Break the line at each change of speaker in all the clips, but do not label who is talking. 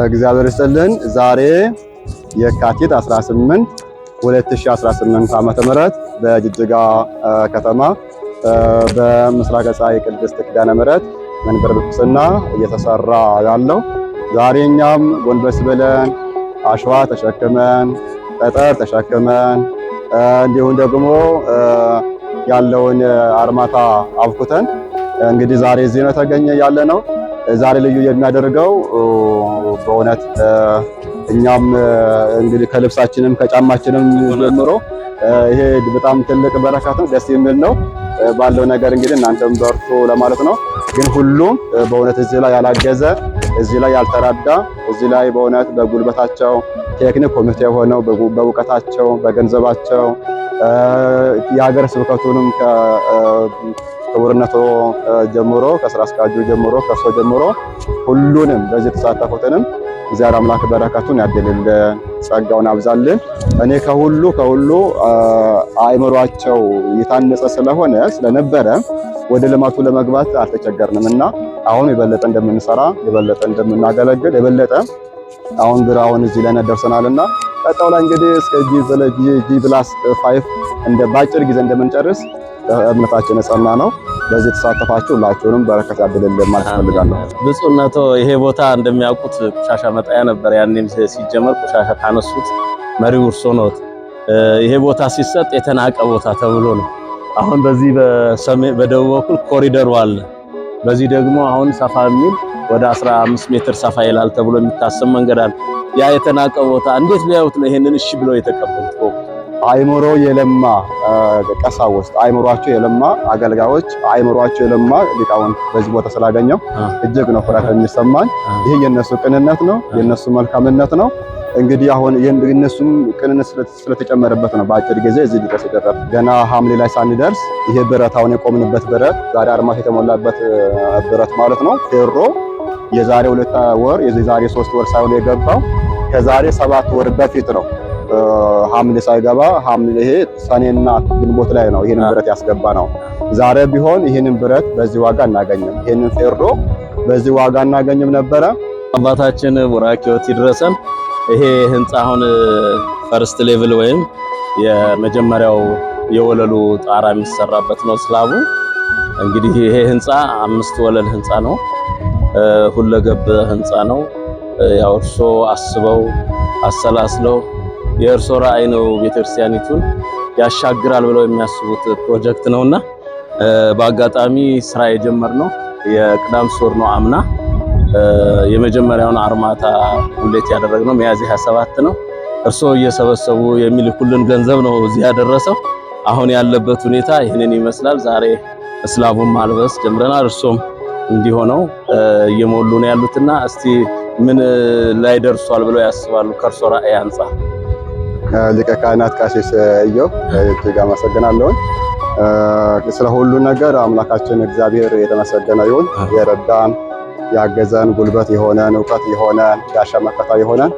እግዚአብሔር ይስጥልን። ዛሬ የካቲት 18 2018 ዓመተ ምህረት በጅጅጋ ከተማ በምስራቅ ፀሐይ ቅድስት ኪዳነ ምህረት መንበረ ጵጵስና እየተሰራ ያለው ዛሬ እኛም ጎንበስ ብለን አሸዋ ተሸክመን ጠጠር ተሸክመን እንዲሁም ደግሞ ያለውን አርማታ አብኩተን እንግዲህ ዛሬ እዚህ ነው ተገኘ ያለ ነው። ዛሬ ልዩ የሚያደርገው በእውነት እኛም እንግዲህ ከልብሳችንም ከጫማችንም ጀምሮ ይሄ በጣም ትልቅ በረከት ነው። ደስ የሚል ነው። ባለው ነገር እንግዲህ እናንተም በርቱ ለማለት ነው። ግን ሁሉም በእውነት እዚህ ላይ ያላገዘ እዚህ ላይ ያልተራዳ እዚህ ላይ በእውነት በጉልበታቸው ቴክኒክ ኮሚቴ ሆነው በእውቀታቸው በገንዘባቸው የሀገረ ስብከቱንም ክቡርነቱ ጀምሮ ከስራ አስኪያጁ ጀምሮ ከእርሶ ጀምሮ ሁሉንም በዚህ ተሳተፉትንም እግዚአብሔር አምላክ በረከቱን ያድልልን፣ ጸጋውን አብዛልን። እኔ ከሁሉ አእምሯቸው የታነጸ ስለነበረ ወደ ልማቱ ለመግባት አልተቸገርንምና አሁን የበለጠ እንደምንሰራ የበለጠ እንደምናገለግል የበለጠ አሁን እዚህ ላይ ደርሰናልና ቀጣው ላይ እንግዲህ እስከ G+5 እንደ ባጭር ጊዜ እንደምንጨርስ እምነታችን የጸና ነው። በዚህ ተሳተፋችሁ ሁላችሁንም በረከት ያድልልን ማለት ፈልጋለሁ።
ብፁዕነቶ ይሄ ቦታ እንደሚያውቁት ቆሻሻ መጣያ ነበር። ያኔም ሲጀመር ቆሻሻ ካነሱት መሪው እርሶ ነዎት። ይሄ ቦታ ሲሰጥ የተናቀ ቦታ ተብሎ ነው። አሁን በዚህ በደቡብ በኩል ኮሪደሩ አለ። በዚህ ደግሞ አሁን ሰፋ የሚል ወደ 15 ሜትር ሰፋ ይላል ተብሎ የሚታሰብ መንገድ አለ። ያ የተናቀ ቦታ እንዴት ቢያዩት ነው ይሄንን እሺ ብለው የተቀበሉት?
አይምሮ የለማ ቀሳውስት፣ አይምሮአቸው የለማ አገልጋዮች፣ አይምሮአቸው የለማ ሊቃውንት በዚህ ቦታ ስላገኘው እጅግ ነው ኩራት የሚሰማኝ። ይሄ የነሱ ቅንነት ነው፣ የነሱ መልካምነት ነው። እንግዲህ አሁን የነሱም ቅንነት ስለተጨመረበት ነው በአጭር ጊዜ እዚህ ድረስ የደረሰ። ገና ሐምሌ ላይ ሳንደርስ ይሄ ብረት አሁን የቆምንበት ብረት ዛሬ አርማት የተሞላበት ብረት ማለት ነው። ፌሮ የዛሬ 2 ወር የዛሬ 3 ወር ሳይሆን የገባው ከዛሬ 7 ወር በፊት ነው። ሐምሌ ሳይገባ ሐምሌ ይሄ ሰኔና ግንቦት ላይ ነው ይሄንን ብረት ያስገባ ነው። ዛሬ ቢሆን ይሄንን ብረት በዚህ ዋጋ እናገኝም፣ ይሄንን ፌሮ በዚህ ዋጋ እናገኝም ነበረ።
አባታችን ቡራኬዎት ይድረሰን። ይሄ ህንጻ አሁን ፈርስት ሌቭል ወይም የመጀመሪያው የወለሉ ጣራ የሚሰራበት ነው ስላቡ። እንግዲህ ይሄ ህንጻ 5 ወለል ህንጻ ነው፣ ሁለገብ ህንጻ ነው። ያው እርሶ አስበው አሰላስለው የእርሶ ራዕይ ነው ቤተክርስቲያኒቱን ያሻግራል ብለው የሚያስቡት ፕሮጀክት ነውና በአጋጣሚ ስራ የጀመርነው የቅዳም ሱር ነው። አምና የመጀመሪያውን አርማታ ሁሌት ያደረግነው ሚያዝያ 27 ነው። እርሶ እየሰበሰቡ የሚልኩልን ገንዘብ ነው እዚህ ያደረሰው። አሁን ያለበት ሁኔታ ይህንን ይመስላል። ዛሬ እስላቡን ማልበስ ጀምረናል። እርሶም እንዲሆነው እየሞሉ ነው ያሉትና እስቲ ምን ላይ ደርሷል ብለው ያስባሉ ከእርሶ ራዕይ አንፃር?
ሊቀ ካህናት ቀሲስ ኢዮብ እጅግ አመሰግናለሁ። ስለ ሁሉ ነገር አምላካችን እግዚአብሔር የተመሰገነ ይሁን። የረዳን ያገዘን ጉልበት የሆነን እውቀት የሆነን ጋሻ መከታ የሆነን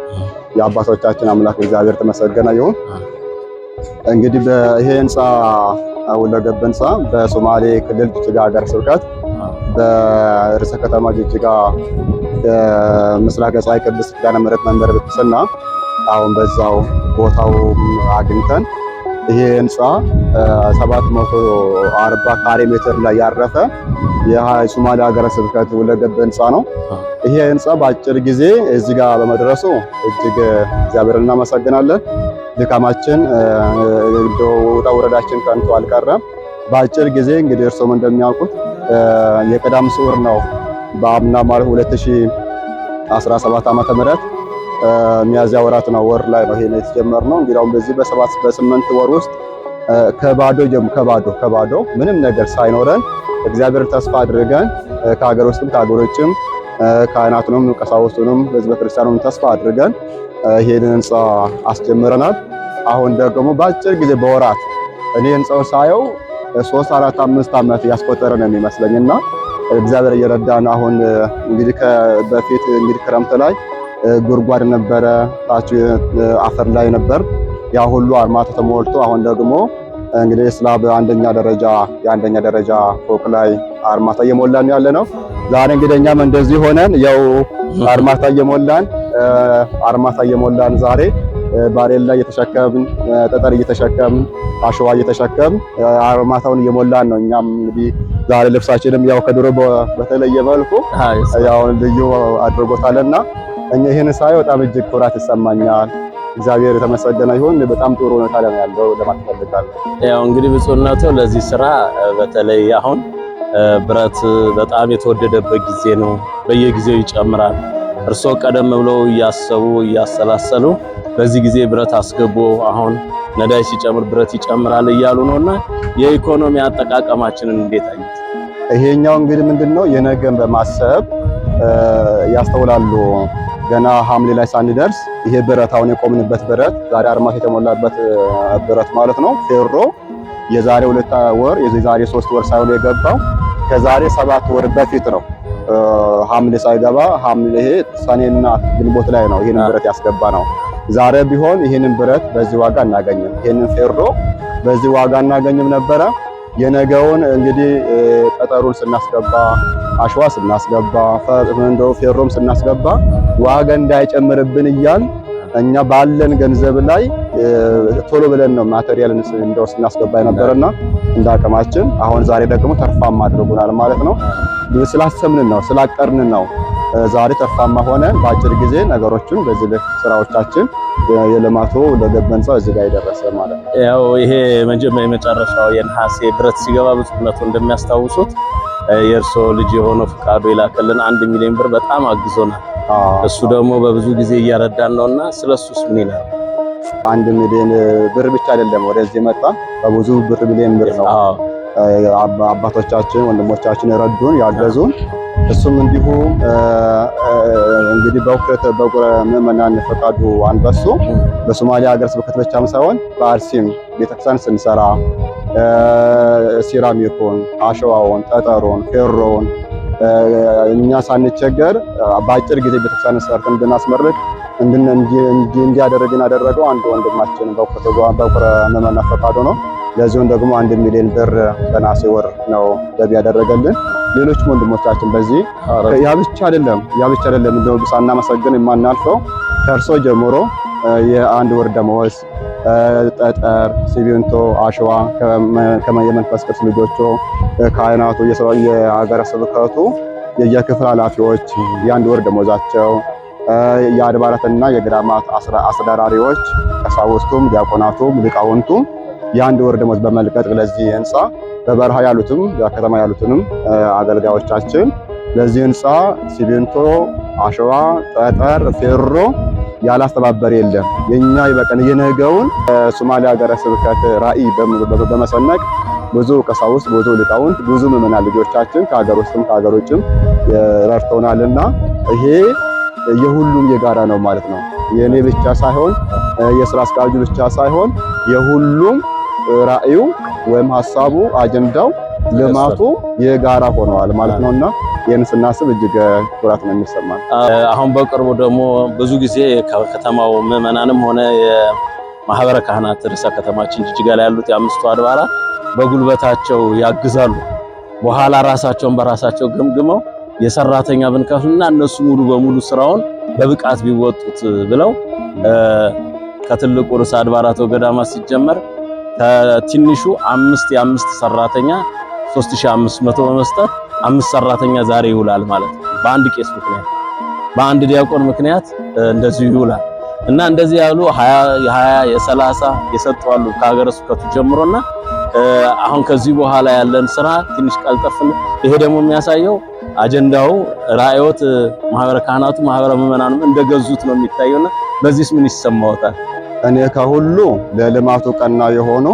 የአባቶቻችን አምላክ እግዚአብሔር የተመሰገነ ይሁን። እንግዲህ ይሄ ህንጻ ሁለገብ ህንጻ በሶማሌ ክልል ጅጅጋ ሀገረ ስብከት በርዕሰ ከተማ ጅጅጋ ምስራቅ ፀሐይ ቅድስት ኪዳነ ምህረት መንበረ ጵጵስና አሁን በዛው ቦታው አግኝተን ይሄ ህንጻ 740 ካሬ ሜትር ላይ ያረፈ የሶማሌ ሀገረ ስብከት ሁለገብ ህንጻ ነው። ይሄ ህንጻ በአጭር ጊዜ እዚህ ጋር በመድረሱ እጅግ እግዚአብሔርን እናመሰግናለን። ድካማችን ውጣ ውረዳችን ከንቱ አልቀረም። በአጭር ጊዜ እንግዲህ እርሶም እንደሚያውቁት የቅዳም ሱር ነው በአምና ማለት 2017 ዓመተ ምህረት ሚያዝያ ወራት ነው ወር ላይ ነው ይሄን የተጀመርነው። እንግዲህ አሁን በዚህ በ8 ወር ውስጥ ከባዶ ምንም ነገር ሳይኖረን እግዚአብሔር ተስፋ አድርገን ከሀገር ውስጥም ከሀገር ውጭም ካህናቱንም ቀሳውስቱንም ህዝበ ክርስቲያኑም ተስፋ አድርገን ይሄን ህንጻ አስጀምረናል። አሁን ደግሞ በአጭር ጊዜ በወራት እኔ ህንጻው ሳየው 3 4 5 ዓመት ያስቆጠረ ነው የሚመስለኝና እግዚአብሔር እየረዳን አሁን እንግዲህ በፊት እንግዲህ ክረምት ላይ ጉድጓድ ነበረ፣ ታች አፈር ላይ ነበር። ያ ሁሉ አርማታ ተሞልቶ አሁን ደግሞ እንግዲህ ስላብ የአንደኛ ደረጃ ፎቅ ላይ አርማታ እየሞላን ያለ ነው። ዛሬ እንግዲህ እኛም እንደዚህ ሆነን ያው አርማታ እየሞላን አርማታ እየሞላን ዛሬ ባሬል ላይ እየተሸከምን ጠጠር እየተሸከምን አሸዋ እየተሸከምን አርማታውን እየሞላን ነው። እኛም እንግዲህ ዛሬ ልብሳችንም ያው ከድሮ በተለየ መልኩ ያው ልዩ አድርጎታልና እኛ ይሄን ሳይ በጣም እጅግ ኩራት ይሰማኛል። እግዚአብሔር የተመሰገነ ይሁን። በጣም ጥሩ ሁኔታ ላይ ያለው ለማትፈልጋለሁ።
ያው እንግዲህ ብፁዕነቱ ለዚህ ስራ በተለይ አሁን ብረት በጣም የተወደደበት ጊዜ ነው። በየጊዜው ይጨምራል። እርሶ ቀደም ብለው እያሰቡ እያሰላሰሉ በዚህ ጊዜ ብረት አስገቡ፣ አሁን ነዳጅ ሲጨምር ብረት ይጨምራል እያሉ ነውና የኢኮኖሚ አጠቃቀማችንን እንዴት አዩት?
ይሄኛው እንግዲህ ምንድነው የነገን በማሰብ ያስተውላሉ። ገና ሐምሌ ላይ ሳንደርስ ይሄ ብረት አሁን የቆምንበት ብረት ዛሬ አርማት የተሞላበት ብረት ማለት ነው። ፌሮ የዛሬ 2 ወር የዛሬ 3 ወር ሳይሆን የገባው ከዛሬ 7 ወር በፊት ነው። ሐምሌ ሳይገባ ሐምሌ ይሄ ሰኔና ግንቦት ላይ ነው ይሄንን ብረት ያስገባ ነው። ዛሬ ቢሆን ይሄንን ብረት በዚህ ዋጋ እናገኝም፣ ይሄንን ፌሮ በዚህ ዋጋ እናገኝም ነበረ። የነገውን እንግዲህ ጠጠሩን ስናስገባ አሸዋ ስናስገባ ፈርምንዶ ፌሮም ስናስገባ ዋጋ እንዳይጨምርብን እያል እኛ ባለን ገንዘብ ላይ ቶሎ ብለን ነው ማቴሪያልን እንደው ስናስገባ የነበረና እንዳቀማችን አሁን ዛሬ ደግሞ ተርፋማ አድርጎናል ማለት ነው። ስላሰብን ነው ስላቀርን ነው ዛሬ ተርፋማ ሆነ በአጭር ጊዜ ነገሮችን በዚህ ልክ ስራዎቻችን የልማቱ ለገበንጻው እዚህ ጋር የደረሰ ማለት ነው።
ያው ይሄ የመጨረሻው የነሐሴ ብረት ሲገባ ብፁዕነቱ እንደሚያስታውሱት የእርሶ ልጅ የሆነው ፍቃዱ ይላከልን 1 ሚሊዮን ብር በጣም አግዞናል። እሱ ደግሞ በብዙ ጊዜ እያረዳን ነውና ስለሱስ ምን ይላል?
1 ሚሊዮን ብር ብቻ አይደለም ወደዚህ መጣ፣ በብዙ ሚሊዮን ብር ነው አባቶቻችን ወንድሞቻችን የረዱን ያገዙን። እሱም እንዲሁ እንግዲህ በወቅት በቁረ ምዕመናን ፈቃዱ አንበሱ በሶማሊያ ሀገረ ስብከት ብቻም ሳይሆን በአርሲም ቤተክርስቲያን ስንሰራ ሲራሚኩን፣ አሸዋውን፣ ጠጠሩን፣ ፌሮውን እኛ ሳንቸገር በአጭር ጊዜ ቤተክርስቲያን ሰርተን እንድናስመርቅ እንዲያደርግን ያደረገው አንድ ወንድማችን በቁረ ምዕመናን ፈቃዱ ነው። ለዚሁም ደግሞ 1 ሚሊዮን ብር በነሐሴ ወር ነው ገቢ ያደረገልን። ሌሎችም ወንድሞቻችን በዚህ ያ ብቻ አይደለም እንደው ሳናመሰግን የማናልፈው ከእርሶ ጀምሮ የአንድ ወር ደመወዝ ጠጠር፣ ሲሚንቶ፣ አሸዋ የመንፈስ ቅዱስ ልጆቹ ካህናቱ የሀገረ ስብከቱ የየክፍል ኃላፊዎች የአንድ ወር ደመወዛቸው የአድባራትና የገዳማት አስተዳዳሪዎች ቀሳውስቱም ዲያቆናቱም ሊቃውንቱም የአንድ ወር ደመወዝ በመልቀቅ ለዚህ ህንጻ በበረሃ ያሉትም በከተማ ያሉትንም አገልጋዮቻችን ለዚህ ህንጻ ሲሚንቶ፣ አሸዋ፣ ጠጠር፣ ፌሮ ያላስተባበር የለም። የኛ ይበቀን የነገውን ሶማሊያ ሀገረ ስብከት ራዕይ በመሰነቅ ብዙ ቀሳውስት፣ ብዙ ሊቃውንት፣ ብዙ ምዕመናን ልጆቻችን ከሀገር ውስጥም ከሀገር ውጭም ረድተውናልና ይሄ የሁሉም የጋራ ነው ማለት ነው። የኔ ብቻ ሳይሆን የሥራ አስኪያጁ ብቻ ሳይሆን የሁሉም ራዕዩ ወይም ሐሳቡ አጀንዳው ልማቱ የጋራ ሆነዋል ማለት ነውና ይህን ስናስብ እጅግ ኩራት ነው የሚሰማን።
አሁን በቅርቡ ደግሞ ብዙ ጊዜ ከከተማው ምዕመናንም ሆነ የማህበረ ካህናት ርዕሰ ከተማችን ጅጅጋ ላይ ያሉት የአምስቱ አድባራት በጉልበታቸው ያግዛሉ። በኋላ ራሳቸውን በራሳቸው ገምግመው የሰራተኛ ብንከፍልና እነሱ ሙሉ በሙሉ ስራውን በብቃት ቢወጡት ብለው ከትልቁ ርዕሰ አድባራት ወገዳማት ሲጀመር ከትንሹ 5 ሰራተኛ 3500 በመስጠት 5 ሰራተኛ ዛሬ ይውላል ማለት ነው። በአንድ ቄስ ምክንያት በአንድ ዲያቆን ምክንያት እንደዚህ ይውላል እና እንደዚህ ያሉ 20 የ30 የሰጠዋሉ ከሀገረ ስብከቱ ጀምሮና አሁን ከዚህ በኋላ ያለን ስራ ትንሽ ቀልጠፍን። ይሄ ደግሞ የሚያሳየው አጀንዳው ራእዮት ማህበረ ካህናቱ ማህበረ ምዕመናኑ እንደገዙት ነው የሚታየውና በዚህስ ምን ይሰማዎታል?
እኔ ከሁሉ ለልማቱ ቀና የሆኑ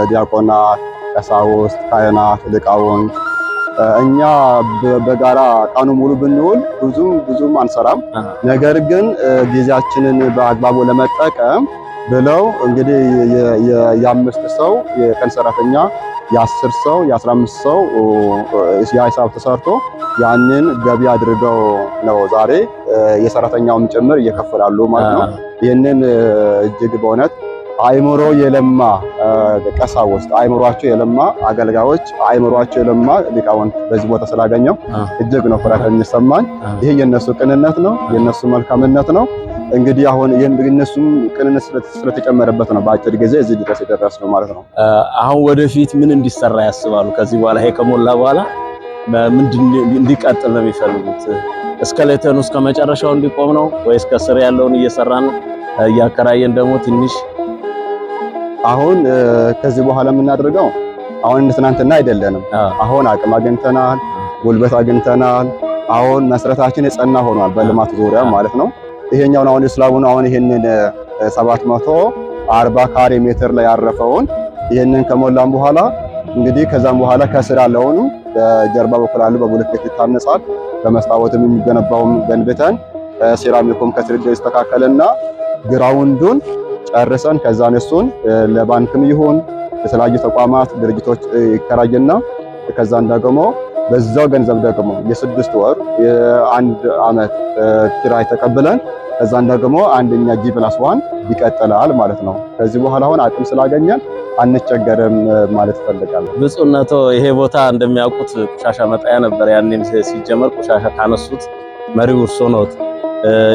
ዲያቆናት፣ ቀሳውስት፣ ካህናት፣ ሊቃውንት እኛ በጋራ ቀኑ ሙሉ ብንውል ብዙም አንሰራም። ነገር ግን ጊዜያችንን በአግባቡ ለመጠቀም ብለው እንግዲህ የ5 ሰው የቀን ሰራተኛ የ10 ሰው የ15 ሰው የሂሳብ ተሰርቶ ያንን ገቢ አድርገው ነው ዛሬ የሰራተኛውም ጭምር እየከፈላሉ ማለት ነው። ይህንን እጅግ በእውነት አእምሮ የለማ ቀሳውስት፣ አእምሯቸው የለማ አገልጋዮች፣ አእምሯቸው የለማ ሊቃውንት በዚህ ቦታ ስላገኘው እጅግ ነው ኩራት የሚሰማኝ። ይሄ የነሱ ቅንነት ነው፣ የነሱ መልካምነት ነው። እንግዲህ አሁን የነሱም ቅንነት ስለተጨመረበት ነው በአጭር ጊዜ እዚህ ድረስ የደረስነው ማለት ነው።
አሁን ወደፊት ምን እንዲሰራ ያስባሉ? ከዚህ በኋላ ይሄ ከሞላ በኋላ ምንድን እንዲቀጥል ነው የሚፈልጉት? እስከሌተኑ እስከ መጨረሻው እንዲቆም ነው ወይስ ከስር ያለውን እየሰራን እያከራየን ደግሞ ትንሽ?
አሁን ከዚህ በኋላ የምናደርገው አሁን እንደ ትናንትና አይደለንም። አሁን አቅም አግኝተናል፣ ጉልበት አግኝተናል። አሁን መሰረታችን የጸና ሆኗል በልማት ዙሪያ ማለት ነው። ይሄኛውን አሁን እስላሙን አሁን ይሄንን 740 ካሬ ሜትር ላይ ያረፈውን ይሄንን ከሞላም በኋላ እንግዲህ ከዛም በኋላ ከስር ያለውን በጀርባ በኩል ያለው በብሎኬት ይታነጻል። በመስታወትም የሚገነባውም ገንብተን ሴራሚኩም ከስር ይስተካከልና ግራውንዱን ጨርሰን ከዛን እሱን ለባንክም ይሁን የተለያዩ ተቋማት ድርጅቶች ይከራይና ከዛን ደግሞ በዛው ገንዘብ ደግሞ የ6 ወር የ1 አመት ኪራይ ተቀብለን ከዛን ደግሞ አንደኛ G+1 ይቀጥላል ማለት ነው። ከዚህ በኋላ አሁን አቅም ስላገኘን አንቸገርም ማለት እፈልጋለሁ።
ብፁዕነቶ ይሄ ቦታ እንደሚያውቁት ቆሻሻ መጣያ ነበር። ያኔም ሲጀመር ቆሻሻ ካነሱት መሪው እርሶ ነዎት።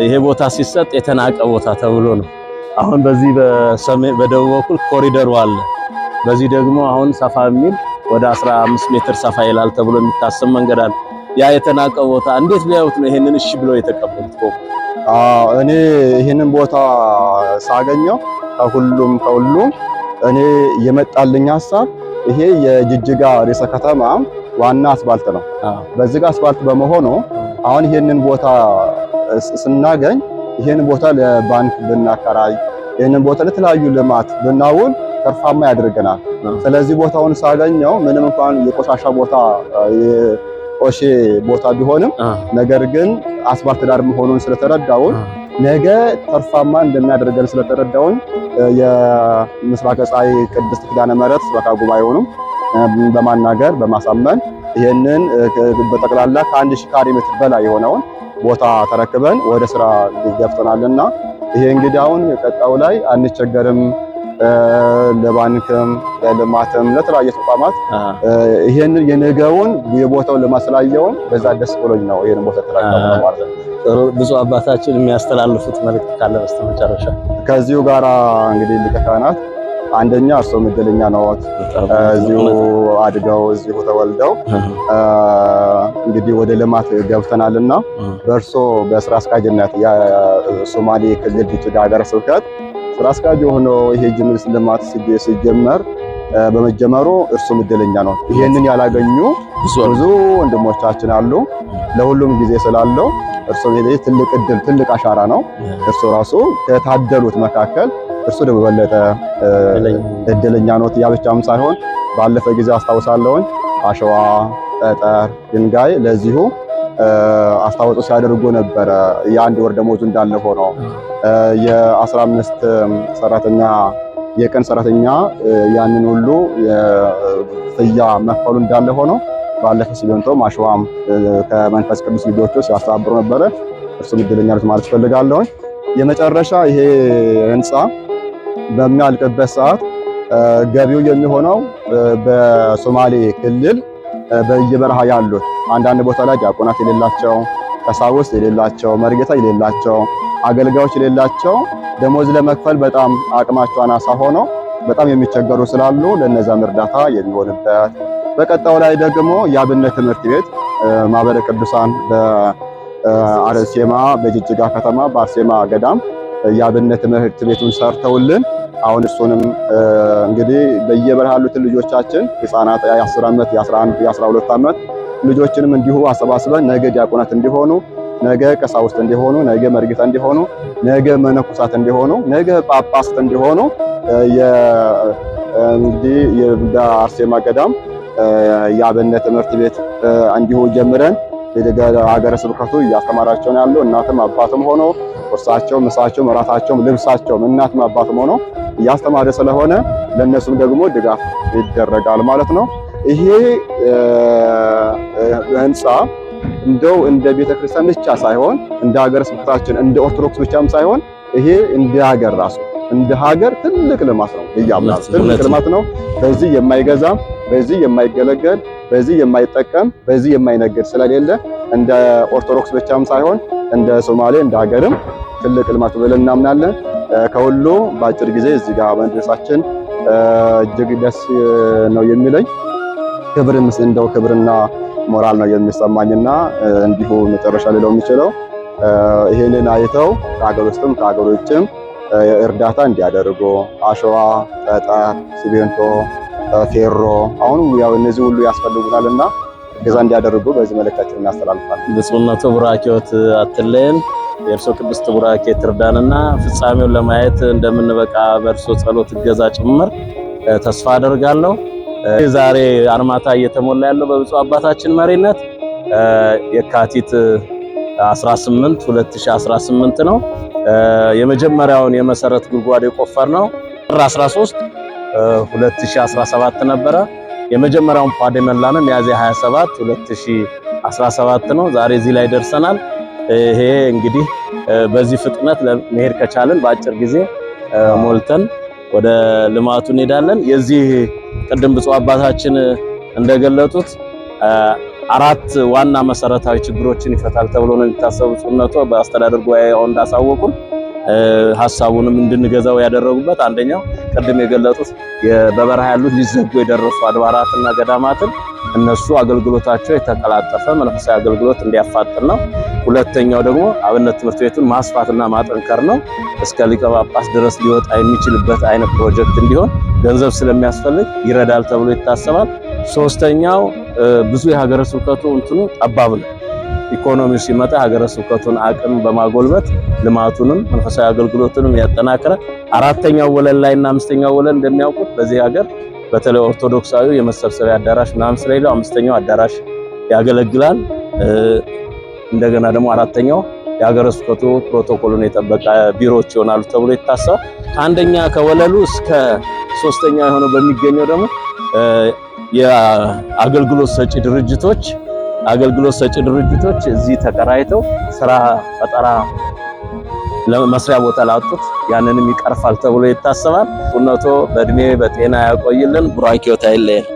ይሄ ቦታ ሲሰጥ የተናቀ ቦታ ተብሎ ነው። አሁን በዚህ በደቡብ በኩል ኮሪደሩ አለ። በዚህ ደግሞ አሁን ሰፋ የሚል ወደ 15 ሜትር ሰፋ ይላል ተብሎ የሚታሰብ መንገድ አለ። ያ የተናቀ ቦታ እንዴት ቢያዩት ነው ይሄንን እሺ ብለው የተቀበሉት?
እኔ ይሄንን ቦታ ሳገኘው ከሁሉም እኔ የመጣልኝ ሐሳብ ይሄ የጅጅጋ ርዕሰ ከተማ ዋና አስፋልት ነው። በዚህ ጋር አስፋልት በመሆኑ አሁን ይሄንን ቦታ ስናገኝ ይሄንን ቦታ ለባንክ ብናከራይ፣ ይሄንን ቦታ ለተለያዩ ልማት ብናውል ተርፋማ ያደርገናል። ስለዚህ ቦታውን ሳገኘው ምንም እንኳን የቆሻሻ ቦታ የቆሼ ቦታ ቢሆንም ነገር ግን አስፋልት ዳር መሆኑን ስለተረዳውን ነገ ተርፋማ እንደሚያደርገን ስለተረዳውን የምስራቅ ፀሐይ ቅድስት ኪዳነ ምሕረት ስበካ ጉባኤውንም በማናገር በማሳመን ይሄንን በጠቅላላ ከ1000 ካሬ ሜትር በላይ የሆነውን ቦታ ተረክበን ወደ ስራ ገብተናልና ይሄ እንግዲህ አሁን ቀጣው ላይ አንቸገርም። ለባንክም ለልማትም ለተለያዩ ተቋማት ይሄን የነገውን የቦታውን ለማስላየውን በዛ ደስ ብሎኝ ነው ይሄን ቦታ ተረከበው ማለት ነው።
ብፁዕ አባታችን የሚያስተላልፉት መልእክት ካለ በስተመጨረሻ?
ከዚሁ ጋር እንግዲህ ሊቀ ካህናት አንደኛ እርሶም እድለኛ ነዎት፣ እዚሁ አድገው እዚሁ ተወልደው እንግዲህ ወደ ልማት ገብተናልና በእርሶ በስራ አስኪያጅነት የሶማሌ ክልል ጅጅጋ ሀገረ ስብከት ስራ አስኪያጅ ሆኖ ይሄ ጅምር ልማት ሲጀመር በመጀመሩ እርሱም እድለኛ ነው። ይሄንን ያላገኙ ብዙ ወንድሞቻችን አሉ። ለሁሉም ጊዜ ስላለው እርሱ ይሄ ትልቅ እድል ትልቅ አሻራ ነው። እርሱ ራሱ ከታደሉት መካከል እርሱ ደግሞ በለጠ እድለኛ ነው። ያ ብቻም ሳይሆን ባለፈ ጊዜ አስታውሳለሁ አሸዋ፣ ጠጠር፣ ድንጋይ ለዚሁ አስተዋጽኦ ሲያደርጉ ነበረ። የአንድ ወር ደሞዙ እንዳለ ሆኖ የ15 ሰራተኛ የቀን ሰራተኛ ያንን ሁሉ የፍያ መክፈሉ እንዳለ ሆኖ ባለፈ ሲሚንቶም አሸዋም ከመንፈስ ቅዱስ ልጆቹ ሲያስተባብሩ ነበረ። እርሱም እድለኛ ነው ማለት ፈልጋለሁ። የመጨረሻ ይሄ ህንጻ በሚያልቅበት ሰዓት ገቢው የሚሆነው በሶማሌ ክልል በየበረሃ ያሉት አንዳንድ ቦታ ላይ ዲያቆናት የሌላቸው፣ ቀሳውስት የሌላቸው፣ መርጌታ የሌላቸው፣ አገልጋዮች የሌላቸው ደሞዝ ለመክፈል በጣም አቅማቸው አናሳ ሆኖ በጣም የሚቸገሩ ስላሉ ለነዛም እርዳታ የሚሆንበት በቀጣው ላይ ደግሞ የአብነት ትምህርት ቤት ማህበረ ቅዱሳን በአርሴማ በጅጅጋ ከተማ በአርሴማ ገዳም የአብነት ትምህርት ቤቱን ሰርተውልን አሁን እሱንም እንግዲህ በየበረሃ ያሉትን ልጆቻችን ህፃናት የ10 ዓመት የ11 የ12 ዓመት ልጆችንም እንዲሁ አሰባስበን ነገ ዲያቆናት እንዲሆኑ፣ ነገ ቀሳውስት እንዲሆኑ፣ ነገ መርጌታ እንዲሆኑ፣ ነገ መነኩሳት እንዲሆኑ፣ ነገ ጳጳሳት እንዲሆኑ እንግዲህ በአርሴማ ገዳም የአብነት ትምህርት ቤት እንዲሁ ጀምረን ሀገረ ስብከቱ እያስተማራቸው ነው ያለው። እናትም አባትም ሆኖ ቁርሳቸው፣ ምሳቸው፣ እራታቸው፣ ልብሳቸው እናትም አባትም ሆኖ እያስተማረ ስለሆነ ለነሱም ደግሞ ድጋፍ ይደረጋል ማለት ነው። ይሄ ህንጻ እንደው እንደ ቤተክርስቲያን ብቻ ሳይሆን እንደ ሀገረ ስብከታችን እንደ ኦርቶዶክስ ብቻም ሳይሆን ይሄ እንደ ሀገር ራሱ እንደ ሀገር ትልቅ ልማት ነው ይያምናል። ትልቅ ልማት ነው። በዚህ የማይገዛ በዚህ የማይገለገል በዚህ የማይጠቀም በዚህ የማይነግድ ስለሌለ እንደ ኦርቶዶክስ ብቻም ሳይሆን እንደ ሶማሌ እንደ ሀገርም ትልቅ ልማት ብለን እናምናለን። ከሁሉ በአጭር ጊዜ እዚህ ጋር መድረሳችን እጅግ ደስ ነው የሚለኝ። እንደው ክብርና ሞራል ነው የሚሰማኝና እንዲሁ መጨረሻ ሌላው የሚችለው ይሄንን አይተው ከሀገር ውስጥም ከሀገር ውጭም እርዳታ እንዲያደርጉ አሸዋ፣ ጠጠር፣ ሲሚንቶ፣ ፌሮ አሁን ያው እነዚህ ሁሉ ያስፈልጉናልና እገዛ እንዲያደርጉ በዚህ መልእክታችን እናስተላልፋለን።
ብፁዕነቱ ቡራኬዎት አትለየን። የእርሶ ቅድስት ቡራኬ ትርዳንና ፍጻሜውን ለማየት እንደምንበቃ በእርሶ ጸሎት እገዛ ጭምር ተስፋ አደርጋለሁ። ዛሬ አርማታ እየተሞላ ያለው በብፁዕ አባታችን መሪነት የካቲት 18 2018 ነው። የመጀመሪያውን የመሰረት ጉድጓድ የቆፈርነው ጥር 13 2017 ነበረ። የመጀመሪያውን ፓድ የመላነው ሚያዝያ 27 2017 ነው። ዛሬ እዚህ ላይ ደርሰናል። ይሄ እንግዲህ በዚህ ፍጥነት ለመሄድ ከቻለን በአጭር ጊዜ ሞልተን ወደ ልማቱ እንሄዳለን። የዚህ ቅድም ብፁዕ አባታችን እንደገለጡት 4 ዋና መሰረታዊ ችግሮችን ይፈታል ተብሎ ነው የሚታሰቡ። ብፁዕነቱ በአስተዳደር ጉባኤው እንዳሳወቁን ሐሳቡንም እንድንገዛው ያደረጉበት አንደኛው ቅድም የገለጡት በበረሃ ያሉት ሊዘጉ የደረሱ አድባራትና ገዳማትን እነሱ አገልግሎታቸው የተቀላጠፈ መንፈሳዊ አገልግሎት እንዲያፋጥን ነው። ሁለተኛው ደግሞ አብነት ትምህርት ቤቱን ማስፋትና ማጠንከር ነው። እስከ ሊቀ ጳጳስ ድረስ ሊወጣ የሚችልበት አይነት ፕሮጀክት እንዲሆን ገንዘብ ስለሚያስፈልግ ይረዳል ተብሎ ይታሰባል። ሶስተኛው ብዙ የሀገረ ስብከቱ እንትኑ ጠባብ ነው። ኢኮኖሚው ሲመጣ ሀገረ ስብከቱን አቅም በማጎልበት ልማቱንም መንፈሳዊ አገልግሎቱንም ያጠናክረ። አራተኛው ወለል ላይና አምስተኛው ወለል እንደሚያውቁት በዚህ ሀገር በተለይ ኦርቶዶክሳዊ የመሰብሰቢያ አዳራሽ ምናምን ስለሌለው አምስተኛው አዳራሽ ያገለግላል። እንደገና ደግሞ አራተኛው የሀገረ ስብከቱ ፕሮቶኮሉን የጠበቀ ቢሮዎች ይሆናሉ ተብሎ ይታሰባል። ከአንደኛ ከወለሉ እስከ ሶስተኛ የሆነው በሚገኘው ደግሞ የአገልግሎት ሰጪ ድርጅቶች እዚህ ተከራይተው ስራ ፈጠራ ለመስሪያ ቦታ ላጡት ያንንም ይቀርፋል ተብሎ ይታሰባል። ቡነቶ በእድሜ በጤና ያቆይልን። ቡራኬዎት አይለየን።